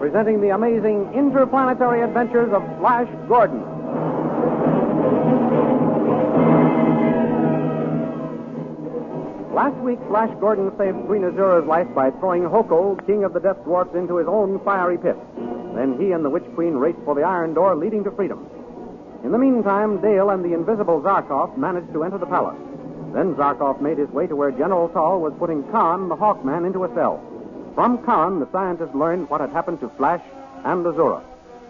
presenting the amazing interplanetary adventures of Flash Gordon. Last week, Flash Gordon saved Queen Azura's life by throwing Hoko, king of the Death Dwarfs, into his own fiery pit. Then he and the Witch Queen raced for the iron door leading to freedom. In the meantime, Dale and the invisible Zarkov managed to enter the palace. Then Zarkov made his way to where General Tal was putting Khan, the Hawkman, into a cell. From Khan, the scientist learned what had happened to Flash and Azura.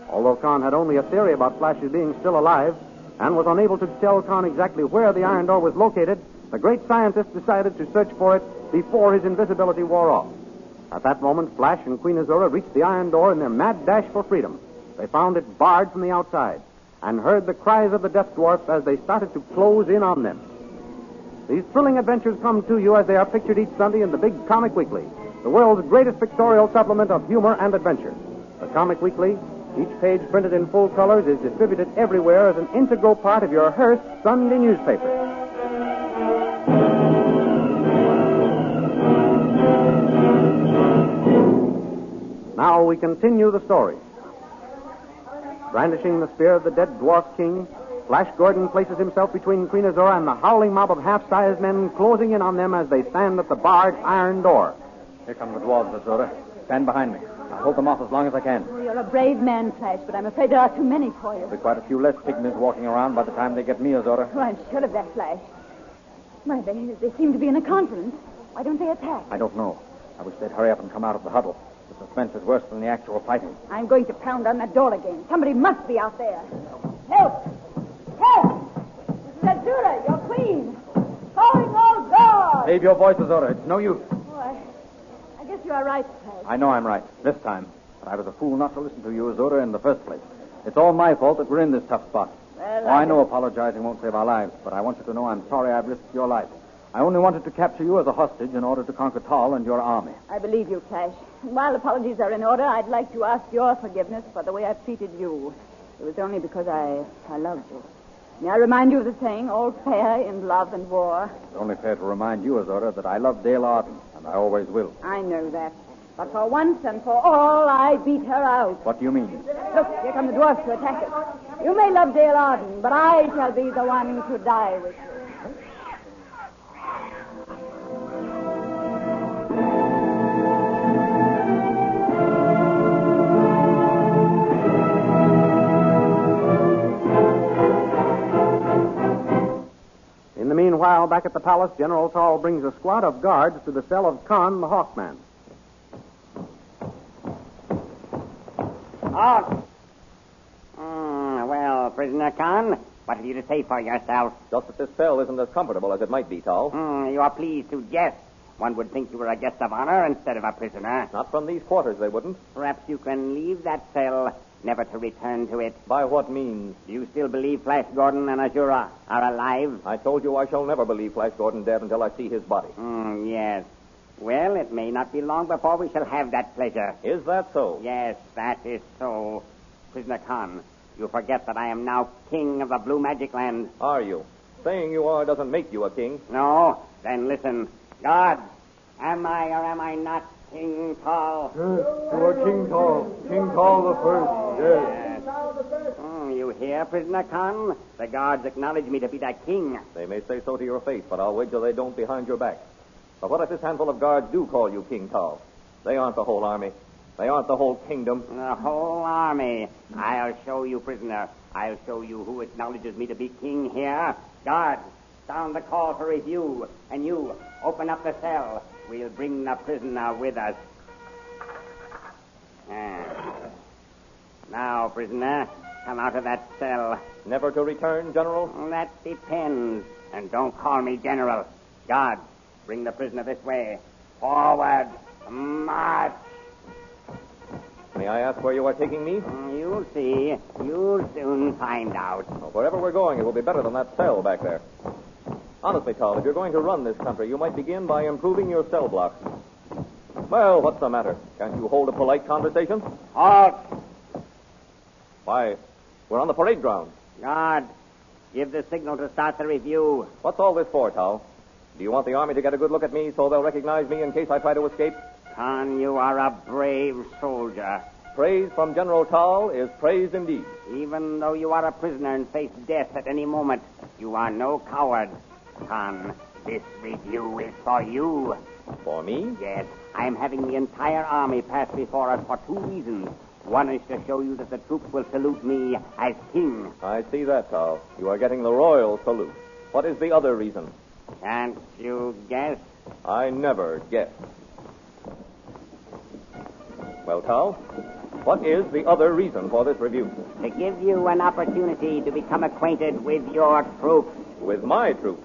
Although Khan had only a theory about Flash's being still alive and was unable to tell Khan exactly where the iron door was located, the great scientist decided to search for it before his invisibility wore off. At that moment, Flash and Queen Azura reached the iron door in their mad dash for freedom. They found it barred from the outside and heard the cries of the Death Dwarfs as they started to close in on them. These thrilling adventures come to you as they are pictured each Sunday in the Big Comic Weekly, the world's greatest pictorial supplement of humor and adventure. The Comic Weekly, each page printed in full colors, is distributed everywhere as an integral part of your Hearst Sunday newspaper. Now we continue the story. Brandishing the spear of the dead dwarf king, Flash Gordon places himself between Queen Azura and the howling mob of half-sized men closing in on them as they stand at the barred iron door. Here come the dwarves, Azura. Stand behind me. I'll hold them off as long as I can. Oh, you're a brave man, Flash, but I'm afraid there are too many for you. There'll be quite a few less pygmies walking around by the time they get me, Azura. Oh, I'm sure of that, Flash. Why, they seem to be in a conference. Why don't they attack? I don't know. I wish they'd hurry up and come out of the huddle. The suspense is worse than the actual fighting. I'm going to pound on that door again. Somebody must be out there. Help! Help! Mrs. Azura, your queen! Calling all guards! Save your voice, Azura. It's no use. Oh, I guess you are right, Flash. I know I'm right. This time. But I was a fool not to listen to you, Azura, in the first place. It's all my fault that we're in this tough spot. Well, I know apologizing won't save our lives, but I want you to know I'm sorry I've risked your life. I only wanted to capture you as a hostage in order to conquer Tal and your army. I believe you, Flash. And while apologies are in order, I'd like to ask your forgiveness for the way I've treated you. It was only because I loved you. May I remind you of the saying, all fair in love and war? It's only fair to remind you, Azura, that I love Dale Arden, and I always will. I know that. But for once and for all, I beat her out. What do you mean? Look, here come the dwarfs to attack us. You may love Dale Arden, but I shall be the one to die with you. Meanwhile, back at the palace, General Tal brings a squad of guards to the cell of Khan, the Hawkman. Well, prisoner Khan, what have you to say for yourself? Just that this cell isn't as comfortable as it might be, Tal. You are pleased to jest. One would think you were a guest of honor instead of a prisoner. Not from these quarters, they wouldn't. Perhaps you can leave that cell, never to return to it. By what means? Do you still believe Flash Gordon and Azura are alive? I told you I shall never believe Flash Gordon dead until I see his body. Yes. Well, it may not be long before we shall have that pleasure. Is that so? Yes, that is so. Prisoner Khan, you forget that I am now king of the Blue Magic Land. Are you? Saying you are doesn't make you a king. No? Then listen. Guards, am I or am I not King Tal? Yes, you are King Tal. King Tal the First, yes. You hear, Prisoner Khan? The guards acknowledge me to be the king. They may say so to your face, but I'll wager they don't behind your back. But what if this handful of guards do call you King Tal? They aren't the whole army. They aren't the whole kingdom. The whole army. I'll show you, prisoner. I'll show you who acknowledges me to be king here. Guards, sound the call for review. And you, open up the cell. We'll bring the prisoner with us. Now, prisoner, come out of that cell. Never to return, General? That depends. And don't call me General. Guards, bring the prisoner this way. Forward. March. May I ask where you are taking me? You'll see. You'll soon find out. Well, wherever we're going, it will be better than that cell back there. Honestly, Tal, if you're going to run this country, you might begin by improving your cell blocks. Well, what's the matter? Can't you hold a polite conversation? Halt! Why, we're on the parade ground. Guard, give the signal to start the review. What's all this for, Tal? Do you want the army to get a good look at me so they'll recognize me in case I try to escape? Khan, you are a brave soldier. praise from General Tal is praise indeed. Even though you are a prisoner and face death at any moment, you are no coward. Khan, this review is for you. For me? Yes, I am having the entire army pass before us for two reasons. One is to show you that the troops will salute me as king. I see that, Tal. You are getting the royal salute. What is the other reason? Can't you guess? I never guess. Well, Tal, what is the other reason for this review? To give you an opportunity to become acquainted with your troops. With my troops?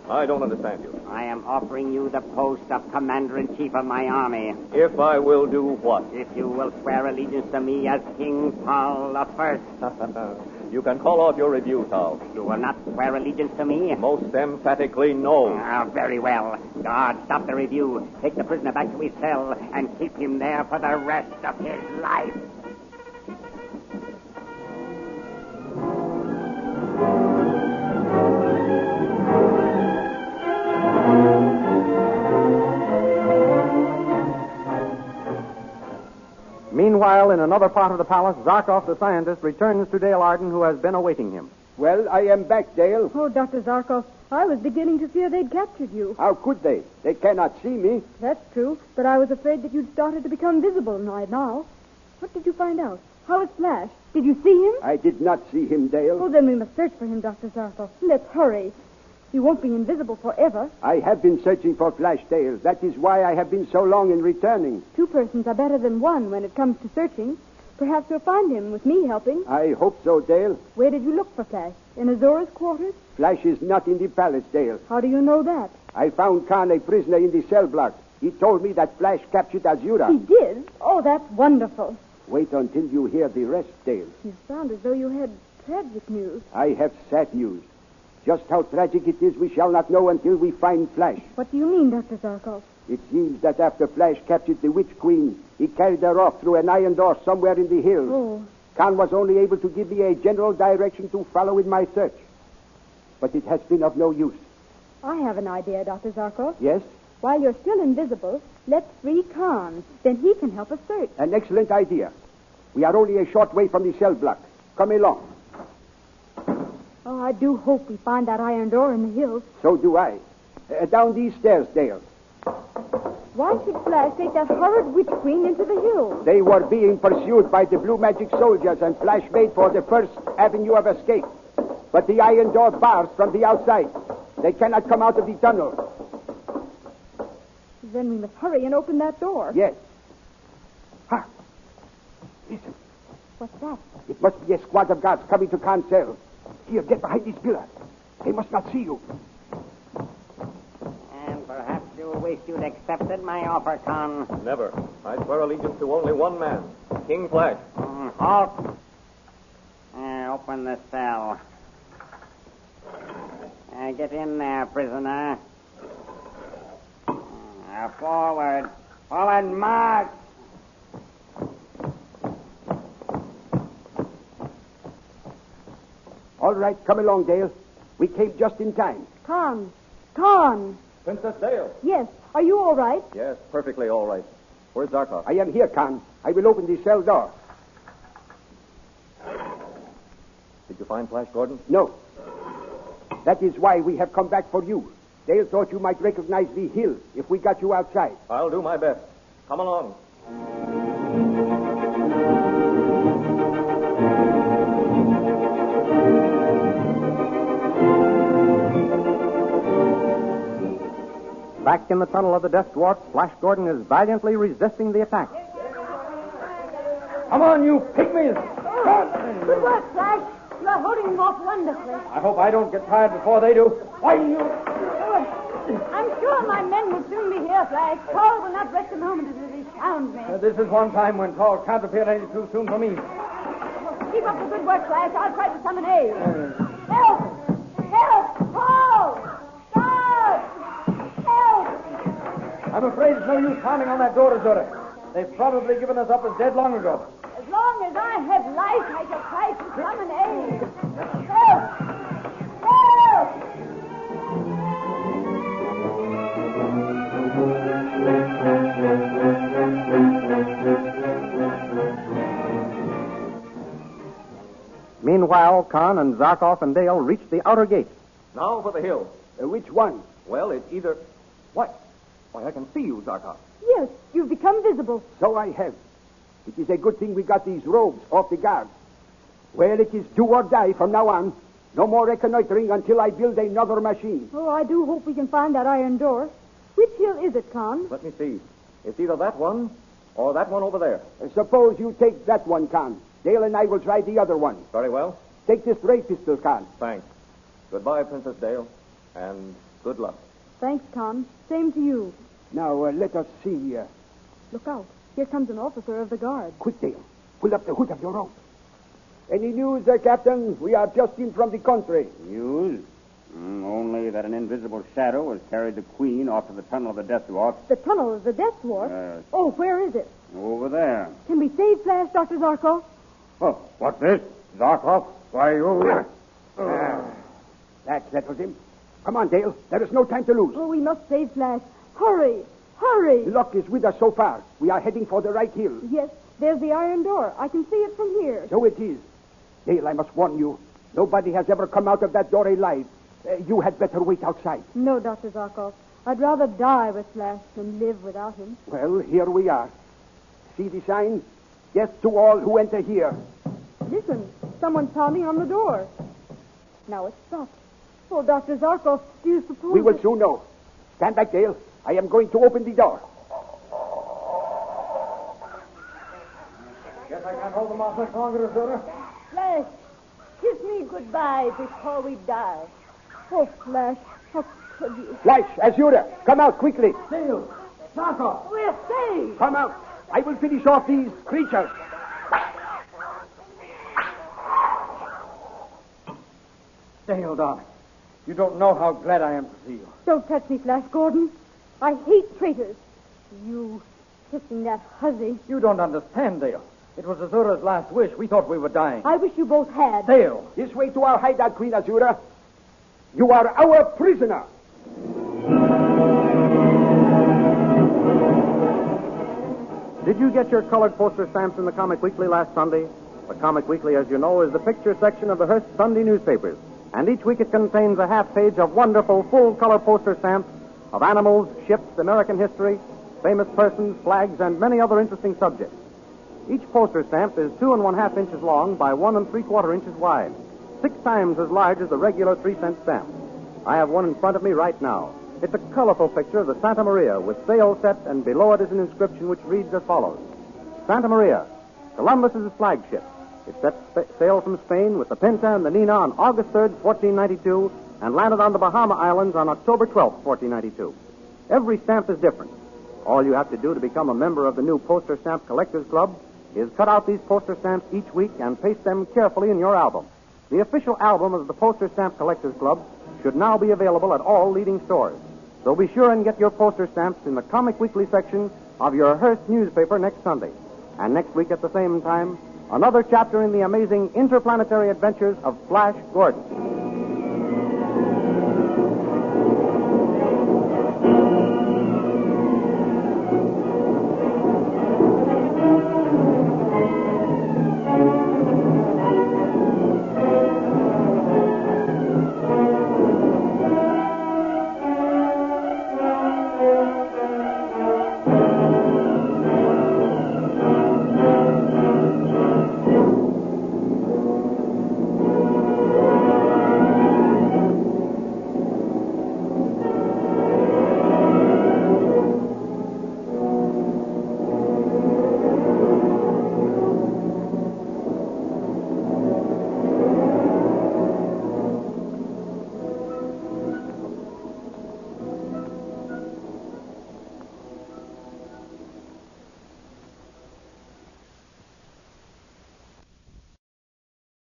I don't understand you. I am offering you the post of commander-in-chief of my army. If I will do what? If you will swear allegiance to me as King Tal I. You can call off your review, Tal. You will not swear allegiance to me? Most emphatically, no. Very well. Guard, stop the review. Take the prisoner back to his cell and keep him there for the rest of his life. Meanwhile, in another part of the palace, Zarkov the scientist returns to Dale Arden, who has been awaiting him. Well, I am back, Dale. Oh, Dr. Zarkov, I was beginning to fear they'd captured you. How could they? They cannot see me. That's true, but I was afraid that you'd started to become visible right now. What did you find out? How is Flash? Did you see him? I did not see him, Dale. Oh, then we must search for him, Dr. Zarkov. Let's hurry. You won't be invisible forever. I have been searching for Flash, Dale. That is why I have been so long in returning. Two persons are better than one when it comes to searching. Perhaps you'll find him with me helping. I hope so, Dale. Where did you look for Flash? In Azora's quarters? Flash is not in the palace, Dale. How do you know that? I found Khan a prisoner in the cell block. He told me that Flash captured Azura. He did? Oh, that's wonderful. Wait until you hear the rest, Dale. You sound as though you had tragic news. I have sad news. Just how tragic it is we shall not know until we find Flash. What do you mean, Dr. Zarkov? It seems that after Flash captured the Witch Queen, he carried her off through an iron door somewhere in the hills. Oh. Khan was only able to give me a general direction to follow in my search. But it has been of no use. I have an idea, Dr. Zarkov. Yes? While you're still invisible, let's free Khan. Then he can help us search. An excellent idea. We are only a short way from the cell block. Come along. Oh, I do hope we find that iron door in the hills. So do I. Down these stairs, Dale. Why should Flash take that horrid witch queen into the hills? They were being pursued by the blue magic soldiers, and Flash made for the first avenue of escape. But the iron door bars from the outside. They cannot come out of the tunnel. Then we must hurry and open that door. Yes. Ha! Listen. What's that? It must be a squad of guards coming to Khan's cell. Here, get behind this pillar. They must not see you. And perhaps you wish you'd accepted my offer, Khan. Never. I swear allegiance to only one man, King Flash. Halt. Open the cell. Get in there, prisoner. Forward. Forward, march. All right, come along, Dale. We came just in time. Khan. Khan. Princess Dale. Yes. Are you all right? Yes, perfectly all right. Where's Zarkov? I am here, Khan. I will open the cell door. Did you find Flash Gordon? No. That is why we have come back for you. Dale thought you might recognize the hill if we got you outside. I'll do my best. Come along. Back in the tunnel of the Death Dwarf, Flash Gordon is valiantly resisting the attack. Come on, you pygmies! Good work, Flash. You are holding them off wonderfully. I hope I don't get tired before they do. Why, you... I'm sure my men will soon be here, Flash. Paul will not rest a moment until he found me. This is one time when Paul can't appear any too soon for me. Keep up the good work, Flash. I'll try to summon aid. Help! Help! Paul! Stop! Help! I'm afraid it's no use pounding on that door, Azura. They've probably given us up as dead long ago. As long as I have life, I shall try to summon aid. Help! Help! while, Khan and Zarkov and Dale reached the outer gate. Now for the hill. Which one? Well, it's either... What? Why, I can see you, Zarkov. Yes, you've become visible. So I have. It is a good thing we got these robes off the guard. Well, it is do or die from now on. No more reconnoitering until I build another machine. Oh, I do hope we can find that iron door. Which hill is it, Con? Let me see. It's either that one or that one over there. Suppose you take that one, Khan. Dale and I will try the other one. Very well. Take this ray pistol, Khan. Thanks. Goodbye, Princess Dale, and good luck. Thanks, Con. Same to you. Now, let us see. Look out. Here comes an officer of the guard. Quick, Dale. Pull up the hood of your robe. Any news, Captain? We are just in from the country. News? Only that an invisible shadow has carried the Queen off to the tunnel of the Death Dwarf. The tunnel of the Death Dwarf? Oh, where is it? Over there. Can we save Flash, Dr. Zarkov? Oh, what's this? Zarkov? Why, you... That settles him. Come on, Dale. There is no time to lose. Oh, we must save Flash. Hurry! Hurry! Luck is with us so far. We are heading for the right hill. Yes, there's the iron door. I can see it from here. So it is. Dale, I must warn you. Nobody has ever come out of that door alive. You had better wait outside. No, Dr. Zarkov. I'd rather die with Flash than live without him. Well, here we are. See the sign? Yes to all who enter here. Listen, someone's pounding on the door. Now it's stopped. Oh, Dr. Zarkov, do you suppose... We will soon know. Stand back, Dale. I am going to open the door. Guess I can't hold them off much longer, Azura. Flash, kiss me goodbye before we die. Oh, Flash, how could you? Flash, Azura, come out quickly. Dale, Zarkov. We're saved. Come out. I will finish off these creatures. Dale, darling, you don't know how glad I am to see you. Don't touch me, Flash Gordon. I hate traitors. You kissing that hussy. You don't understand, Dale. It was Azura's last wish. We thought we were dying. I wish you both had. Dale. This way to our hideout, Queen Azura. You are our prisoner. Did you get your colored poster stamps in the Comic Weekly last Sunday? The Comic Weekly, as you know, is the picture section of the Hearst Sunday newspapers. And each week it contains a half page of wonderful full-color poster stamps of animals, ships, American history, famous persons, flags, and many other interesting subjects. Each poster stamp is 2 1/2 inches long by 1 3/4 inches wide, 6 times as large as the regular 3-cent stamp. I have one in front of me right now. It's a colorful picture of the Santa Maria with sail set, and below it is an inscription which reads as follows. Santa Maria, Columbus's flagship. It set sail from Spain with the Pinta and the Nina on August 3rd, 1492, and landed on the Bahama Islands on October 12th, 1492. Every stamp is different. All you have to do to become a member of the new Poster Stamp Collectors Club is cut out these poster stamps each week and paste them carefully in your album. The official album of the Poster Stamp Collectors Club should now be available at all leading stores. So be sure and get your poster stamps in the Comic Weekly section of your Hearst newspaper next Sunday. And next week at the same time, another chapter in the amazing interplanetary adventures of Flash Gordon.